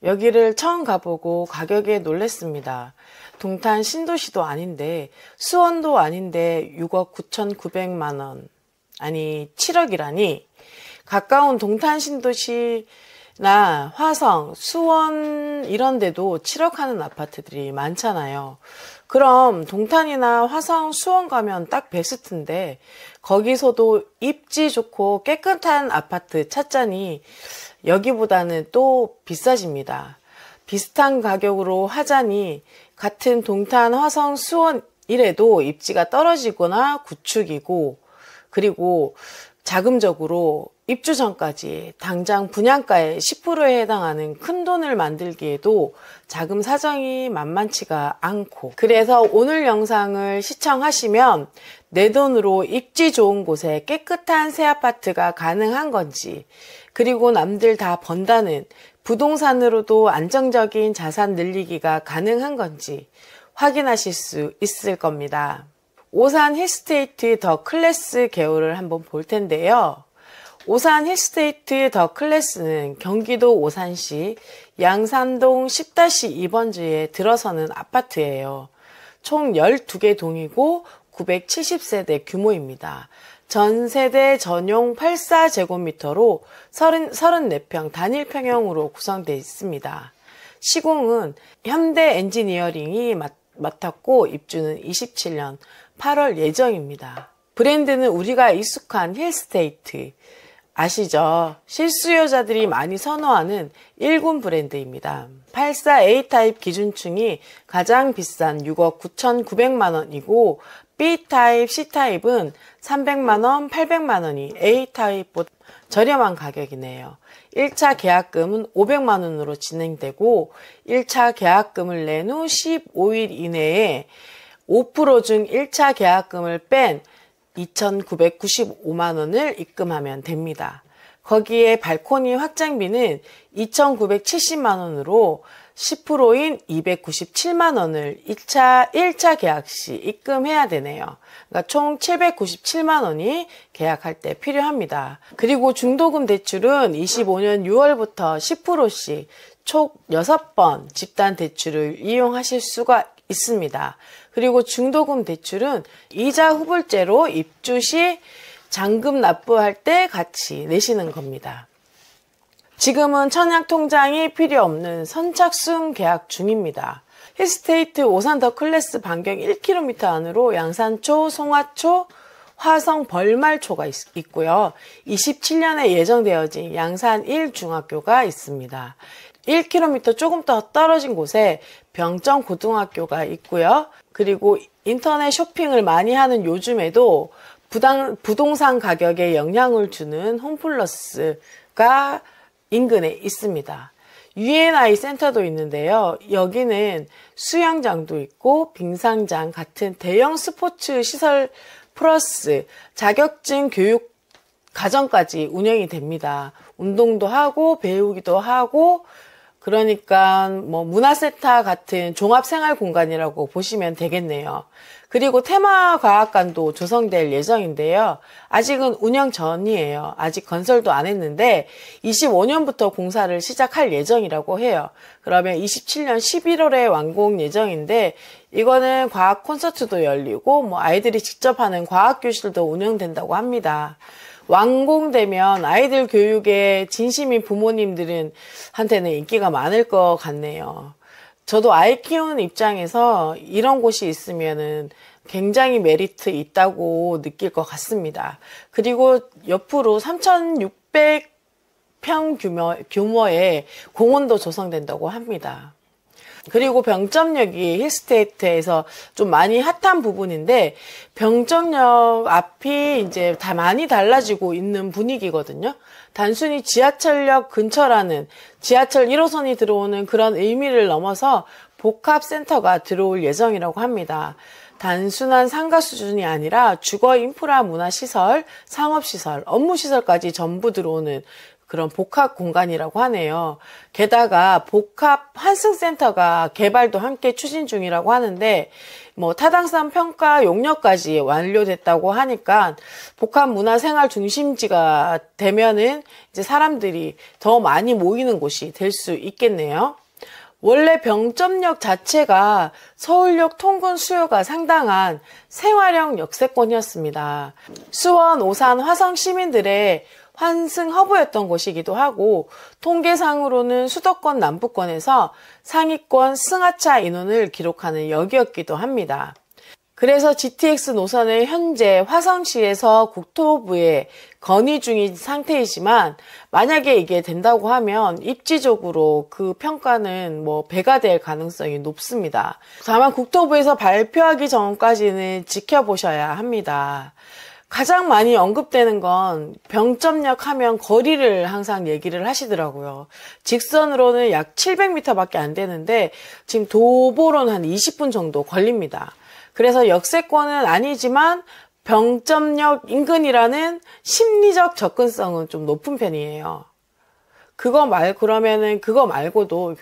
여기를 처음 가보고 가격에 놀랐습니다. 동탄 신도시도 아닌데 수원도 아닌데 6억 9,900만 원, 아니 7억이라니. 가까운 동탄 신도시나 화성, 수원 이런 데도 7억 하는 아파트들이 많잖아요. 그럼 동탄이나 화성, 수원 가면 딱 베스트인데 거기서도 입지 좋고 깨끗한 아파트 찾자니 여기보다는 또 비싸집니다. 비슷한 가격으로 하자니 같은 동탄, 화성, 수원 이래도 입지가 떨어지거나 구축이고, 그리고 자금적으로 입주 전까지 당장 분양가의 10%에 해당하는 큰 돈을 만들기에도 자금 사정이 만만치가 않고, 그래서 오늘 영상을 시청하시면 내 돈으로 입지 좋은 곳에 깨끗한 새 아파트가 가능한 건지, 그리고 남들 다 번다는 부동산으로도 안정적인 자산 늘리기가 가능한 건지 확인하실 수 있을 겁니다. 오산 힐스테이트 더 클래스 개요를 한번 볼 텐데요. 오산 힐스테이트 더 클래스는 경기도 오산시 양산동 10-2번지에 들어서는 아파트예요. 총 12개 동이고 970세대 규모입니다. 전 세대 전용 84제곱미터로 34평 단일 평형으로 구성되어 있습니다. 시공은 현대 엔지니어링이 맡았고 입주는 27년 8월 예정입니다. 브랜드는 우리가 익숙한 힐스테이트 아시죠? 실수요자들이 많이 선호하는 1군 브랜드입니다. 84A 타입 기준층이 가장 비싼 6억 9,900만 원이고 B타입, C타입은 300만원, 800만원이 A타입보다 저렴한 가격이네요. 1차 계약금은 500만원으로 진행되고 1차 계약금을 낸 후 15일 이내에 5% 중 1차 계약금을 뺀 2,995만원을 입금하면 됩니다. 거기에 발코니 확장비는 2,970만원으로 10%인 297만원을 1차 계약 시 입금해야 되네요. 그러니까 총 797만원이 계약할 때 필요합니다. 그리고 중도금 대출은 25년 6월부터 10%씩 총 6번 집단 대출을 이용하실 수가 있습니다. 그리고 중도금 대출은 이자 후불제로 입주 시 잔금 납부할 때 같이 내시는 겁니다. 지금은 청약통장이 필요 없는 선착순 계약 중입니다. 힐스테이트 오산 더 클래스 반경 1km 안으로 양산초, 송화초, 화성 벌말초가 있고요. 27년에 예정되어진 양산 1중학교가 있습니다. 1km 조금 더 떨어진 곳에 병정 고등학교가 있고요. 그리고 인터넷 쇼핑을 많이 하는 요즘에도 부동산 가격에 영향을 주는 홈플러스가 인근에 있습니다. UNI 센터도 있는데요. 여기는 수영장도 있고 빙상장 같은 대형 스포츠 시설 플러스 자격증 교육 과정까지 운영이 됩니다. 운동도 하고 배우기도 하고, 그러니까 뭐 문화센터 같은 종합생활공간이라고 보시면 되겠네요. 그리고 테마과학관도 조성될 예정인데요. 아직은 운영 전이에요. 아직 건설도 안 했는데 25년부터 공사를 시작할 예정이라고 해요. 그러면 27년 11월에 완공 예정인데, 이거는 과학 콘서트도 열리고 뭐 아이들이 직접 하는 과학교실도 운영된다고 합니다. 완공되면 아이들 교육에 진심인 부모님들한테는 인기가 많을 것 같네요. 저도 아이 키우는 입장에서 이런 곳이 있으면은 굉장히 메리트 있다고 느낄 것 같습니다. 그리고 옆으로 3,600평 규모의 공원도 조성된다고 합니다. 그리고 병점역이 힐스테이트에서 좀 많이 핫한 부분인데, 병점역 앞이 이제 다 많이 달라지고 있는 분위기거든요. 단순히 지하철역 근처라는 지하철 1호선이 들어오는 그런 의미를 넘어서 복합센터가 들어올 예정이라고 합니다. 단순한 상가 수준이 아니라 주거 인프라 문화시설, 상업시설, 업무시설까지 전부 들어오는 그런 복합 공간이라고 하네요. 게다가 복합 환승센터가 개발도 함께 추진 중이라고 하는데 뭐 타당성 평가 용역까지 완료됐다고 하니까 복합 문화생활 중심지가 되면은 이제 사람들이 더 많이 모이는 곳이 될 수 있겠네요. 원래 병점역 자체가 서울역 통근 수요가 상당한 생활형 역세권이었습니다. 수원, 오산, 화성 시민들의 환승 허브였던 곳이기도 하고 통계상으로는 수도권 남부권에서 상위권 승하차 인원을 기록하는 역이었기도 합니다. 그래서 GTX 노선은 현재 화성시에서 국토부에 건의 중인 상태이지만 만약에 이게 된다고 하면 입지적으로 그 평가는 뭐 배가 될 가능성이 높습니다. 다만 국토부에서 발표하기 전까지는 지켜보셔야 합니다. 가장 많이 언급되는 건 병점역 하면 거리를 항상 얘기를 하시더라고요. 직선으로는 약 700m밖에 안 되는데 지금 도보로는 한 20분 정도 걸립니다. 그래서 역세권은 아니지만 병점역 인근이라는 심리적 접근성은 좀 높은 편이에요. 그거 말고도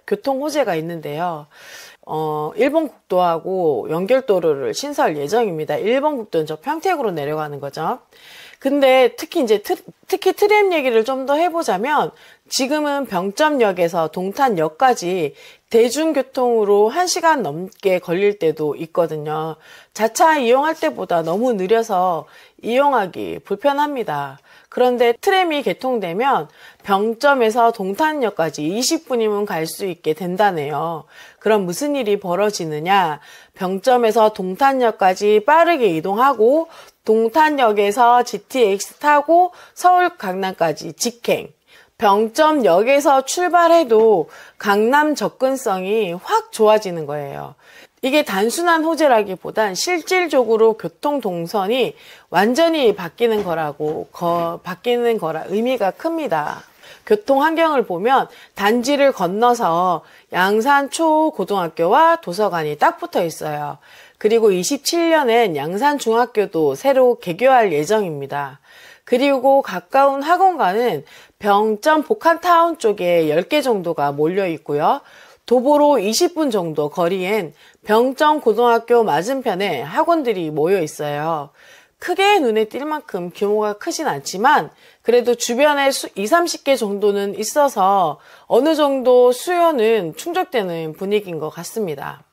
교통 호재가 있는데요. 일본 국도하고 연결도로를 신설 예정입니다. 일본 국도는 저 평택으로 내려가는 거죠. 근데 특히 트램 얘기를 좀 더 해보자면 지금은 병점역에서 동탄역까지 대중교통으로 1시간 넘게 걸릴 때도 있거든요. 자차 이용할 때보다 너무 느려서 이용하기 불편합니다. 그런데 트램이 개통되면 병점에서 동탄역까지 20분이면 갈 수 있게 된다네요. 그럼 무슨 일이 벌어지느냐? 병점에서 동탄역까지 빠르게 이동하고 동탄역에서 GTX 타고 서울 강남까지 직행. 병점역에서 출발해도 강남 접근성이 확 좋아지는 거예요. 이게 단순한 호재라기보단 실질적으로 교통 동선이 완전히 바뀌는 거라 의미가 큽니다. 교통 환경을 보면 단지를 건너서 양산 초고등학교와 도서관이 딱 붙어 있어요. 그리고 27년엔 양산 중학교도 새로 개교할 예정입니다. 그리고 가까운 학원가는 병점 복합타운 쪽에 10개 정도가 몰려 있고요. 도보로 20분 정도 거리엔 병점 고등학교 맞은편에 학원들이 모여 있어요. 크게 눈에 띌 만큼 규모가 크진 않지만 그래도 주변에 20-30개 정도는 있어서 어느 정도 수요는 충족되는 분위기인 것 같습니다.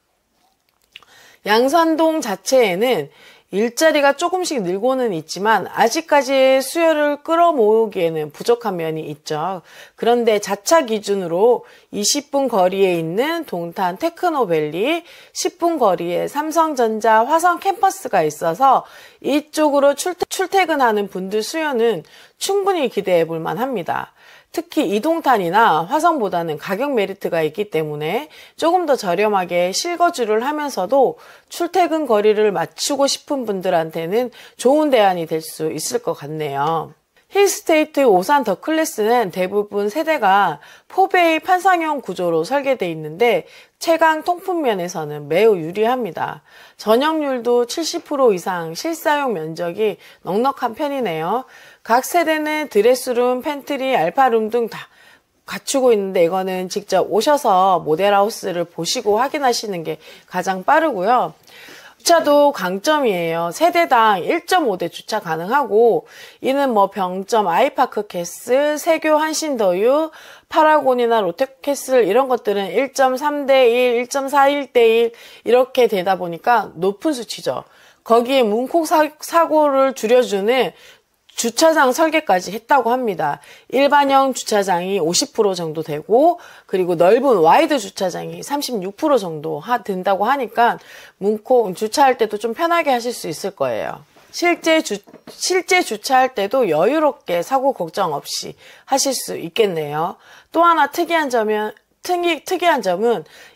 양산동 자체에는 일자리가 조금씩 늘고는 있지만 아직까지 수요를 끌어모으기에는 부족한 면이 있죠. 그런데 자차 기준으로 20분 거리에 있는 동탄 테크노밸리, 10분 거리에 삼성전자 화성 캠퍼스가 있어서 이쪽으로 출퇴근하는 분들 수요는 충분히 기대해 볼 만합니다. 특히 이동탄이나 화성보다는 가격 메리트가 있기 때문에 조금 더 저렴하게 실거주를 하면서도 출퇴근 거리를 맞추고 싶은 분들한테는 좋은 대안이 될 수 있을 것 같네요. 힐스테이트 오산 더 클래스는 대부분 세대가 4베이 판상형 구조로 설계되어 있는데 채광 통풍 면에서는 매우 유리합니다. 전역률도 70% 이상, 실사용 면적이 넉넉한 편이네요. 각 세대는 드레스룸, 팬트리, 알파룸 등 다 갖추고 있는데 이거는 직접 오셔서 모델하우스를 보시고 확인하시는 게 가장 빠르고요. 주차도 강점이에요. 세대당 1.5대 주차 가능하고 이는 뭐 병점, 아이파크 캐슬, 세교 한신더유, 파라곤이나 롯데캐슬 이런 것들은 1.3대1, 1.41대1 이렇게 되다 보니까 높은 수치죠. 거기에 문콕 사고를 줄여주는 주차장 설계까지 했다고 합니다. 일반형 주차장이 50% 정도 되고 그리고 넓은 와이드 주차장이 36% 정도 된다고 하니까 문콕 주차할 때도 좀 편하게 하실 수 있을 거예요. 실제 주차할 때도 여유롭게 사고 걱정 없이 하실 수 있겠네요. 또 하나 특이한 점은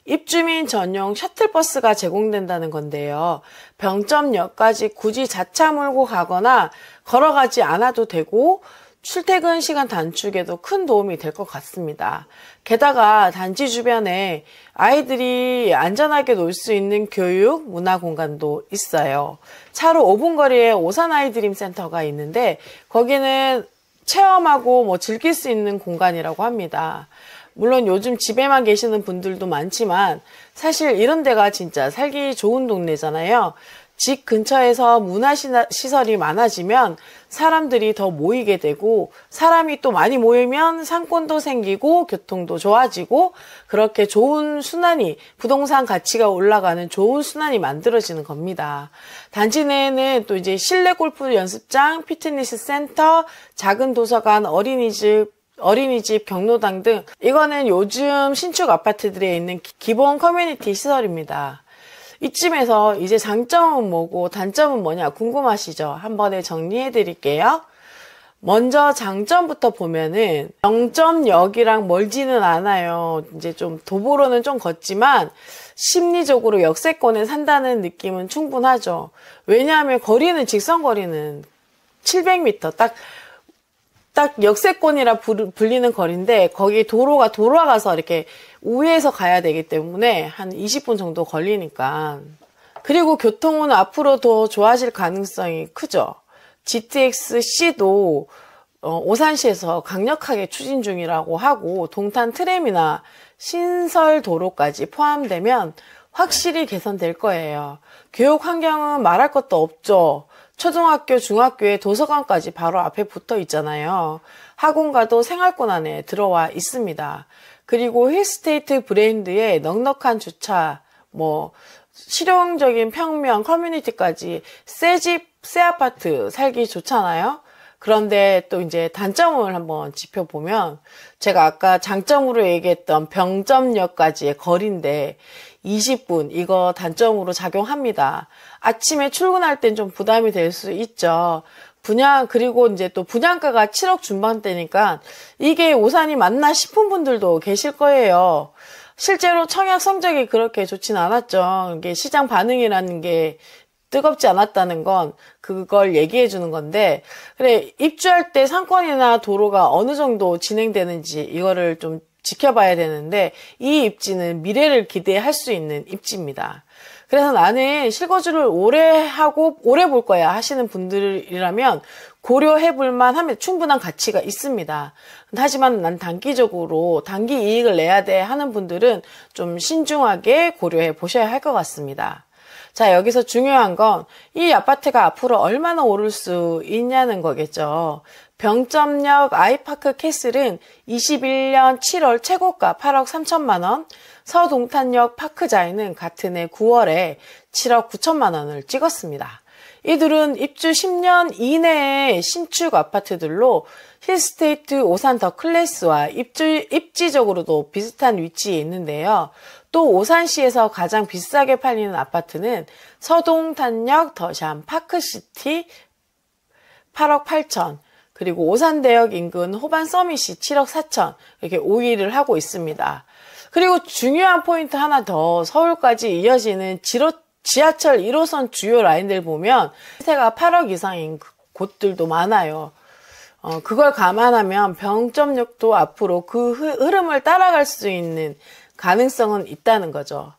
입주민 전용 셔틀버스가 제공된다는 건데요. 병점역까지 굳이 자차 몰고 가거나 걸어가지 않아도 되고 출퇴근 시간 단축에도 큰 도움이 될 것 같습니다. 게다가 단지 주변에 아이들이 안전하게 놀 수 있는 교육, 문화 공간도 있어요. 차로 5분 거리에 오산 아이드림 센터가 있는데 거기는 체험하고 뭐 즐길 수 있는 공간이라고 합니다. 물론 요즘 집에만 계시는 분들도 많지만 사실 이런 데가 진짜 살기 좋은 동네잖아요. 집 근처에서 문화시설이 많아지면 사람들이 더 모이게 되고, 사람이 또 많이 모이면 상권도 생기고 교통도 좋아지고, 그렇게 좋은 순환이, 부동산 가치가 올라가는 좋은 순환이 만들어지는 겁니다. 단지 내에는 또 이제 실내 골프 연습장, 피트니스 센터, 작은 도서관, 어린이집, 경로당 등, 이거는 요즘 신축 아파트들에 있는 기본 커뮤니티 시설입니다. 이쯤에서 이제 장점은 뭐고 단점은 뭐냐 궁금하시죠? 한 번에 정리해 드릴게요. 먼저 장점부터 보면은 영점역이랑 멀지는 않아요. 이제 좀 도보로는 좀 걷지만 심리적으로 역세권에 산다는 느낌은 충분하죠. 왜냐하면 거리는 직선거리는 700m 딱 역세권이라 불리는 거리인데, 거기 도로가 돌아가서 이렇게 우회해서 가야 되기 때문에 한 20분 정도 걸리니까. 그리고 교통은 앞으로 더 좋아질 가능성이 크죠. GTX-C도 오산시에서 강력하게 추진 중이라고 하고, 동탄 트램이나 신설 도로까지 포함되면 확실히 개선될 거예요. 교육 환경은 말할 것도 없죠. 초등학교, 중학교에 도서관까지 바로 앞에 붙어 있잖아요. 학원가도 생활권 안에 들어와 있습니다. 그리고 힐스테이트 브랜드의 넉넉한 주차, 실용적인 평면, 커뮤니티까지 새 집, 새 아파트 살기 좋잖아요. 그런데 또 이제 단점을 한번 짚어보면, 제가 아까 장점으로 얘기했던 병점역까지의 거리인데 20분, 이거 단점으로 작용합니다. 아침에 출근할 땐 좀 부담이 될 수 있죠. 그리고 이제 또 분양가가 7억 중반대니까 이게 오산이 맞나 싶은 분들도 계실 거예요. 실제로 청약 성적이 그렇게 좋진 않았죠. 이게 시장 반응이라는 게 뜨겁지 않았다는 건 그걸 얘기해 주는 건데, 그래, 입주할 때 상권이나 도로가 어느 정도 진행되는지 이거를 좀 지켜봐야 되는데, 이 입지는 미래를 기대할 수 있는 입지입니다. 그래서 나는 실거주를 오래 볼 거야 하시는 분들이라면 고려해 볼 만하면 충분한 가치가 있습니다. 하지만 난 단기 이익을 내야 돼 하는 분들은 좀 신중하게 고려해 보셔야 할 것 같습니다. 자, 여기서 중요한 건 이 아파트가 앞으로 얼마나 오를 수 있냐는 거겠죠. 병점역 아이파크 캐슬은 21년 7월 최고가 8억 3천만 원, 서동탄역 파크자이는 같은 해 9월에 7억 9천만 원을 찍었습니다. 이들은 입주 10년 이내의 신축 아파트들로 힐스테이트 오산 더 클래스와 입지적으로도 비슷한 위치에 있는데요. 또 오산시에서 가장 비싸게 팔리는 아파트는 서동탄역 더샴 파크시티 8억 8천, 그리고 오산대역 인근 호반 서밋이 7억 4천, 이렇게 5위를 하고 있습니다. 그리고 중요한 포인트 하나 더, 서울까지 이어지는 지하철 1호선 주요 라인들 보면 시세가 8억 이상인 곳들도 많아요. 그걸 감안하면 병점역도 앞으로 그 흐름을 따라갈 수 있는 가능성은 있다는 거죠.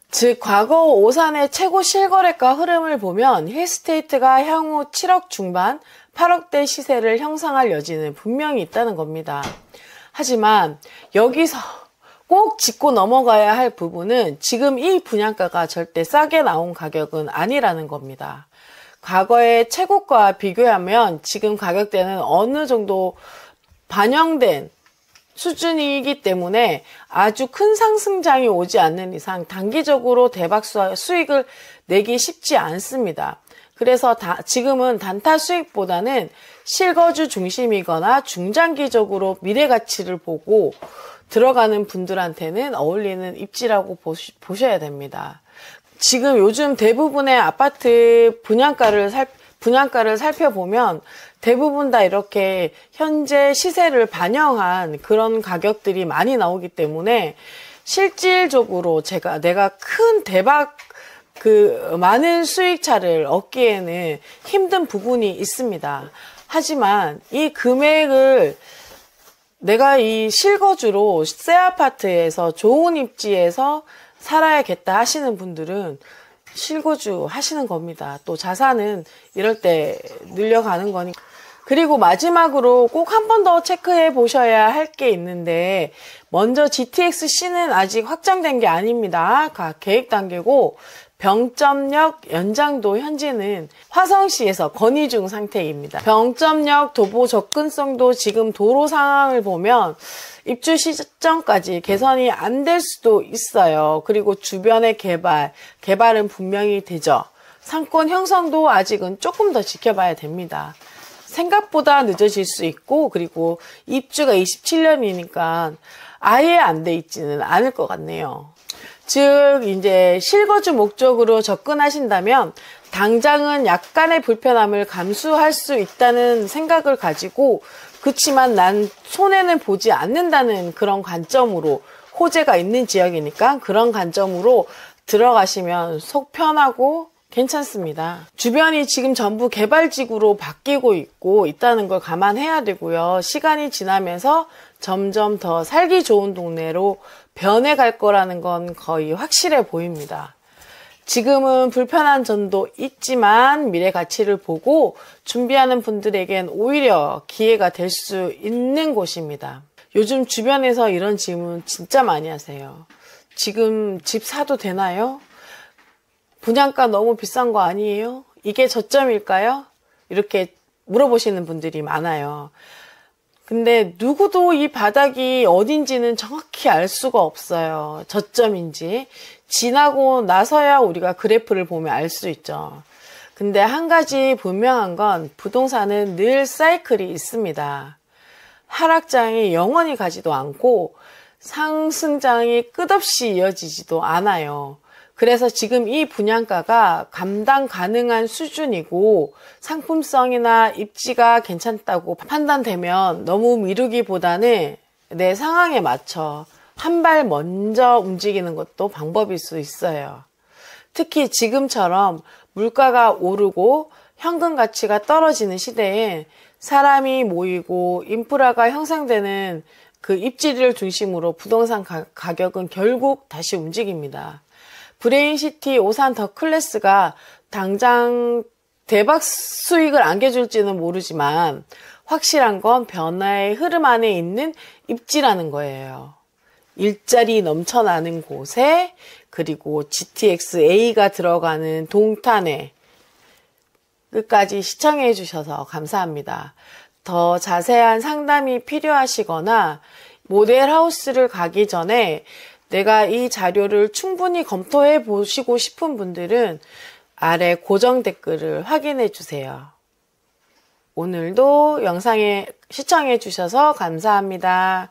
즉, 과거 오산의 최고 실거래가 흐름을 보면 힐스테이트가 향후 7억 중반, 8억대 시세를 형성할 여지는 분명히 있다는 겁니다. 하지만 여기서 꼭 짚고 넘어가야 할 부분은 지금 이 분양가가 절대 싸게 나온 가격은 아니라는 겁니다. 과거의 최고가와 비교하면 지금 가격대는 어느 정도 반영된 수준이기 때문에 아주 큰 상승장이 오지 않는 이상 단기적으로 대박 수익을 내기 쉽지 않습니다. 그래서 지금은 단타 수익보다는 실거주 중심이거나 중장기적으로 미래 가치를 보고 들어가는 분들한테는 어울리는 입지라고 보셔야 됩니다. 지금 요즘 대부분의 아파트 분양가를 살펴보면 대부분 다 이렇게 현재 시세를 반영한 그런 가격들이 많이 나오기 때문에 실질적으로 내가 큰 대박 많은 수익차를 얻기에는 힘든 부분이 있습니다. 하지만 이 금액을 내가 이 실거주로 새 아파트에서 좋은 입지에서 살아야겠다 하시는 분들은 실거주 하시는 겁니다. 또 자산은 이럴 때 늘려가는 거니까. 그리고 마지막으로 꼭 한 번 더 체크해 보셔야 할 게 있는데, 먼저 GTX-C는 아직 확정된 게 아닙니다. 계획 단계고, 병점역 연장도 현재는 화성시에서 건의 중 상태입니다. 병점역 도보 접근성도 지금 도로 상황을 보면 입주 시점까지 개선이 안 될 수도 있어요. 그리고 주변의 개발은 분명히 되죠. 상권 형성도 아직은 조금 더 지켜봐야 됩니다. 생각보다 늦어질 수 있고, 그리고 입주가 27년이니까 아예 안 돼 있지는 않을 것 같네요. 즉 이제 실거주 목적으로 접근하신다면 당장은 약간의 불편함을 감수할 수 있다는 생각을 가지고, 그치만 난 손해는 보지 않는다는 그런 관점으로, 호재가 있는 지역이니까 그런 관점으로 들어가시면 속 편하고 괜찮습니다. 주변이 지금 전부 개발지구로 바뀌고 있다는 걸 감안해야 되고요. 시간이 지나면서 점점 더 살기 좋은 동네로 변해갈 거라는 건 거의 확실해 보입니다. 지금은 불편한 점도 있지만 미래 가치를 보고 준비하는 분들에겐 오히려 기회가 될 수 있는 곳입니다. 요즘 주변에서 이런 질문 진짜 많이 하세요. 지금 집 사도 되나요? 분양가 너무 비싼 거 아니에요? 이게 저점일까요? 이렇게 물어보시는 분들이 많아요. 근데 누구도 이 바닥이 어딘지는 정확히 알 수가 없어요. 저점인지. 지나고 나서야 우리가 그래프를 보면 알 수 있죠. 근데 한 가지 분명한 건 부동산은 늘 사이클이 있습니다. 하락장이 영원히 가지도 않고 상승장이 끝없이 이어지지도 않아요. 그래서 지금 이 분양가가 감당 가능한 수준이고 상품성이나 입지가 괜찮다고 판단되면 너무 미루기보다는 내 상황에 맞춰 한 발 먼저 움직이는 것도 방법일 수 있어요. 특히 지금처럼 물가가 오르고 현금 가치가 떨어지는 시대에 사람이 모이고 인프라가 형성되는 그 입지를 중심으로 부동산 가격은 결국 다시 움직입니다. 브레인시티 오산 더 클래스가 당장 대박 수익을 안겨줄지는 모르지만 확실한 건 변화의 흐름 안에 있는 입지라는 거예요. 일자리 넘쳐나는 곳에, 그리고 GTX-A가 들어가는 동탄에. 끝까지 시청해 주셔서 감사합니다. 더 자세한 상담이 필요하시거나 모델하우스를 가기 전에 내가 이 자료를 충분히 검토해 보시고 싶은 분들은 아래 고정 댓글을 확인해 주세요. 오늘도 영상에 시청해 주셔서 감사합니다.